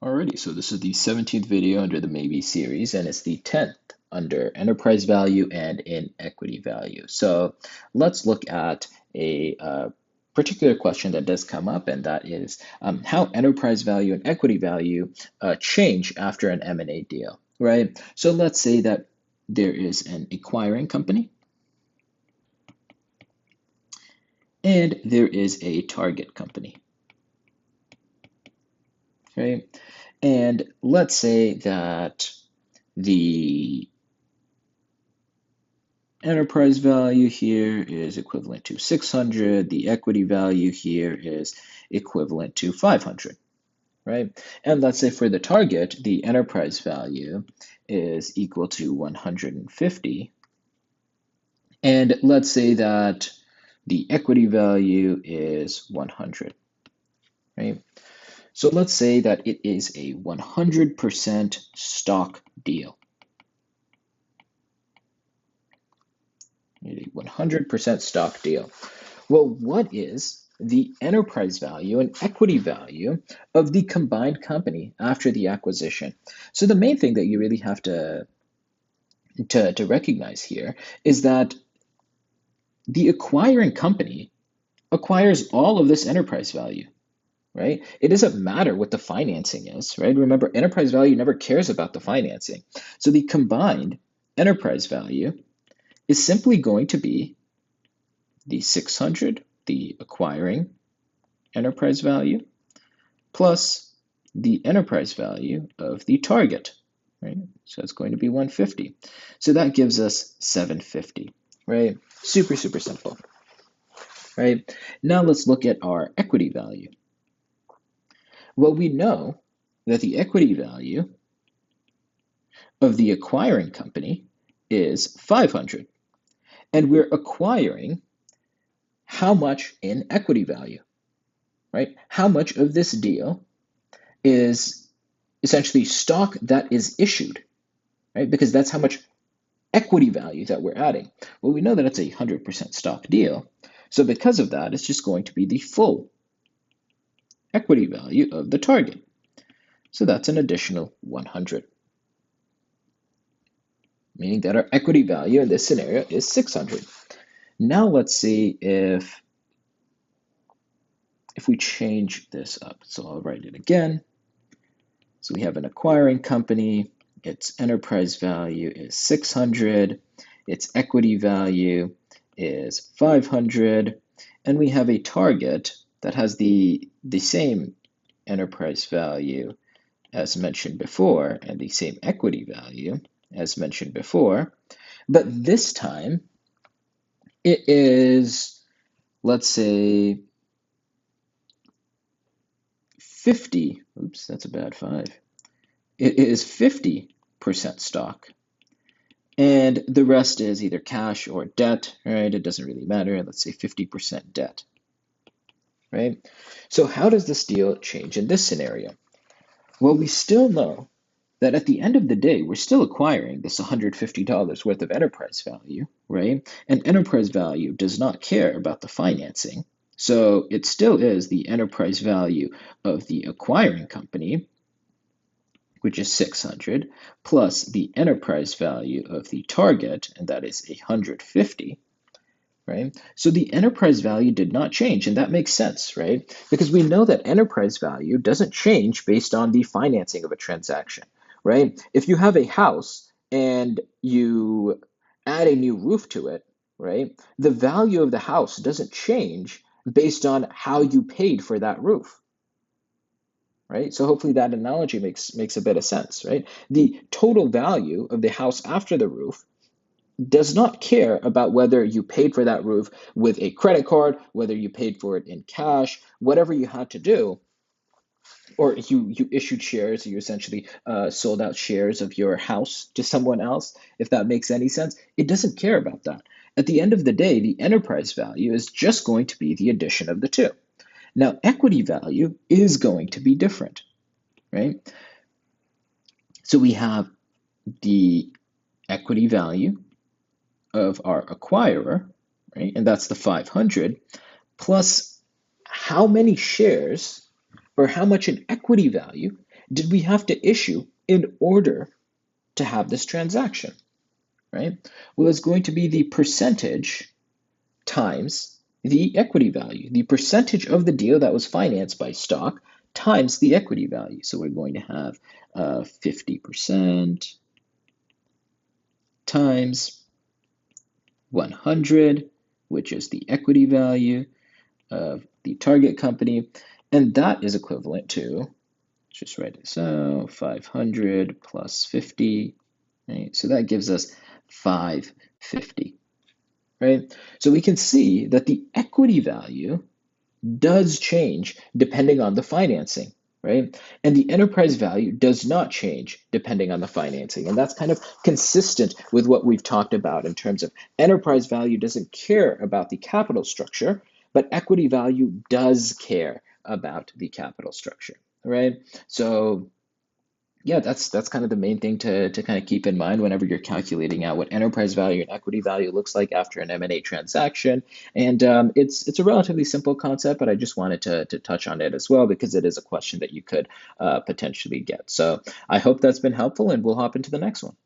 Alrighty, so this is the 17th video under the Maybe series, and it's the 10th under enterprise value and inequity value. So let's look at a particular question that does come up, and that is how enterprise value and equity value change after an M&A deal, right? So let's say that there is an acquiring company and there is a target company, right? And let's say that the enterprise value here is equivalent to 600. The equity value here is equivalent to 500, right? And let's say for the target, the enterprise value is equal to 150. And let's say that the equity value is 100, right? So let's say that it is a 100% stock deal. A 100% stock deal. Well, what is the enterprise value and equity value of the combined company after the acquisition? So the main thing that you really have to recognize here is that the acquiring company acquires all of this enterprise value, right? It doesn't matter what the financing is, right? Remember, enterprise value never cares about the financing. So the combined enterprise value is simply going to be the 600, the acquiring enterprise value, plus the enterprise value of the target, right? So it's going to be 150. So that gives us 750, right? Super, super simple, right? Now let's look at our equity value. Well, we know that the equity value of the acquiring company is 500, and we're acquiring how much in equity value, right? How much of this deal is essentially stock that is issued, right? Because that's how much equity value that we're adding. Well, we know that it's a 100% stock deal. So because of that, it's just going to be the full equity value of the target. So that's an additional 100, meaning that our equity value in this scenario is 600. Now let's see if we change this up. So I'll write it again. So we have an acquiring company. Its enterprise value is 600. Its equity value is 500. And we have a target that has the same enterprise value as mentioned before and the same equity value as mentioned before. But this time it is, let's say, 50. Oops, that's a bad 5. It is 50% stock. And the rest is either cash or debt, right? It doesn't really matter. Let's say 50% debt, right? So how does this deal change in this scenario? Well, we still know that at the end of the day, we're still acquiring this $150 worth of enterprise value, right? And enterprise value does not care about the financing. So it still is the enterprise value of the acquiring company, which is 600, plus the enterprise value of the target, and that is 150, right? So the enterprise value did not change, and that makes sense, right? Because we know that enterprise value doesn't change based on the financing of a transaction, right? If you have a house and you add a new roof to it, right, the value of the house doesn't change based on how you paid for that roof, right? So hopefully that analogy makes a bit of sense, right? The total value of the house after the roof does not care about whether you paid for that roof with a credit card, whether you paid for it in cash, whatever you had to do, or you issued shares, you essentially sold out shares of your house to someone else, if that makes any sense. It doesn't care about that. At the end of the day, the enterprise value is just going to be the addition of the two. Now, equity value is going to be different, right? So we have the equity value of our acquirer, right? And that's the 500, plus how many shares or how much in equity value did we have to issue in order to have this transaction, right? Well, it's going to be the percentage times the equity value, the percentage of the deal that was financed by stock times the equity value. So we're going to have 50% times 100, which is the equity value of the target company. And that is equivalent to, let's just write this out, 500 plus 50, right? So that gives us 550, right? So we can see that the equity value does change depending on the financing, right? And the enterprise value does not change depending on the financing. And that's kind of consistent with what we've talked about in terms of enterprise value doesn't care about the capital structure, but equity value does care about the capital structure, right? So yeah, that's kind of the main thing to kind of keep in mind whenever you're calculating out what enterprise value and equity value looks like after an M&A transaction. And it's a relatively simple concept, but I just wanted to touch on it as well because it is a question that you could potentially get. So I hope that's been helpful, and we'll hop into the next one.